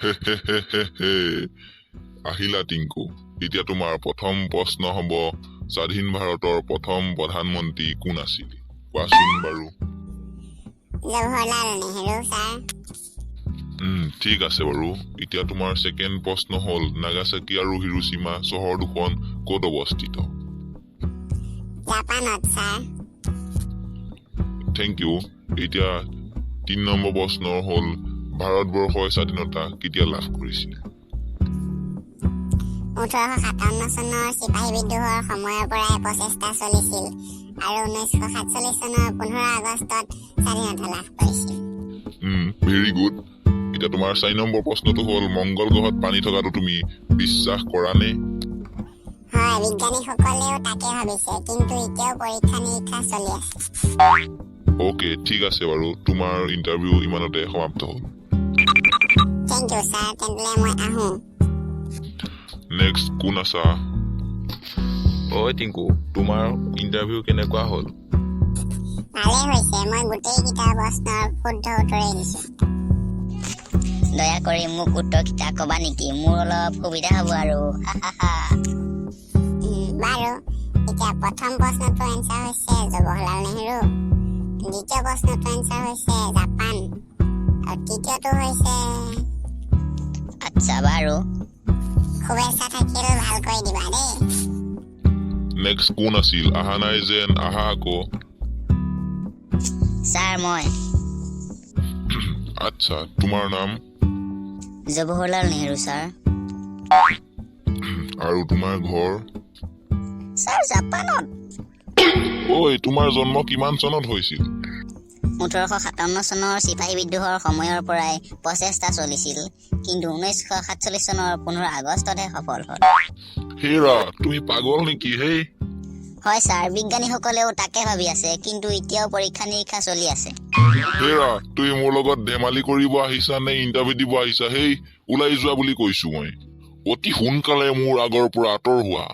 হে হে হে হে হে আহিলা টিংকু এতিয়া তোমাৰ প্ৰথম প্ৰশ্ন হ'ব স্বাধীন ভাৰতৰ প্ৰথম প্ৰধানমন্ত্ৰী কোন আছিল কোৱাচোন বাৰু জৱাহৰলাল নেহৰু ছাৰ ঠিক আছে বাৰু এতিয়া তোমাৰ ছেকেণ্ড প্ৰশ্ন হ'ল নাগাসাকি আৰু হিৰোশ্বিমা চহৰ দুখন ক'ত অৱস্থিত জাপানত ছাৰ থেংক ইউ এতিয়া ৩ নম্বৰ প্ৰশ্ন হ'ল ভাৰতবৰ্ষই স্বাধীনতা কেতিয়া লাভ কৰিছিল 1857 চনৰ চিপাহী বিদ্ৰোহৰ সময়ৰ পৰাই প্ৰচেষ্টা চলিছিল আৰু 1947 চনৰ 15 আগষ্টত স্বাধীনতা লাভ কৰিছিল ভেৰি গুড এতিয়া তোমাৰ ৪ নম্বৰ প্ৰশ্নটো হ'ল মংগল গ্ৰহত পানী থকাটো তুমি বিশ্বাস কৰা নে হয় বিজ্ঞানীসকলেও তাকে ভাবিছে কিন্তু এতিয়াও পৰীক্ষা নিৰীক্ষা চলি আছে অ'কে ঠিক আছে বাৰু তোমাৰ ইণ্টাৰভিউ ইমানতে সমাপ্ত হ'ল থেংক ইউ ছাৰ তেন্তে মই আহোঁ নেক্সট কোন আছা ঐ টিংকু তোমাৰ ইণ্টাৰভিউ কেনেকুৱা হ'ল ভালেই হৈছে মই গোটেইকেইটা প্ৰশ্নৰ শুদ্ধ উত্তৰেই দিছোঁ দয়া কৰি মোক উত্তৰকেইটা ক'বা নেকি মোৰ অলপ সুবিধা হ'ব আৰু বাৰু এতিয়া প্ৰথম প্ৰশ্নটো এনচাৰ হৈছে জৱাহৰলাল নেহৰু দ্বিতীয় প্ৰশ্নটো এনচাৰ হৈছে জাপান আৰু তৃতীয়টো হৈছে আচ্ছা বাৰু শুভেচ্ছা থাকিল ভালকৈ দিবা দেই নেক্সট কোন আছিল আহা নাই যেন আহা আকৌ ছাৰ মই আচ্ছা তোমাৰ নাম জৱাহৰলাল নেহৰু ছাৰ আৰু তোমাৰ ঘৰ ছাৰ জাপানত ঐ তোমাৰ জন্ম কিমান চনত হৈছিল 1857 চনৰ চিপাহী বিদ্ৰোহৰ সময়ৰ পৰাই প্ৰচেষ্টা চলিছিল কিন্তু 1947 চনৰ 15 আগষ্টতহে সফল হ'ল হেৰা তুমি পাগল নেকি হেই হয় ছাৰ বিজ্ঞানীসকলেও তাকে ভাবি আছে কিন্তু এতিয়াও পৰীক্ষা নিৰীক্ষা চলি আছে হেৰা তুমি মোৰ লগত ধেমালি কৰিব আহিছা নে ইণ্টাৰভিউ দিব আহিছা হেই ওলাই যোৱা বুলি কৈছো মই অতি সোনকালে মোৰ আগৰ পৰা আঁতৰ হোৱা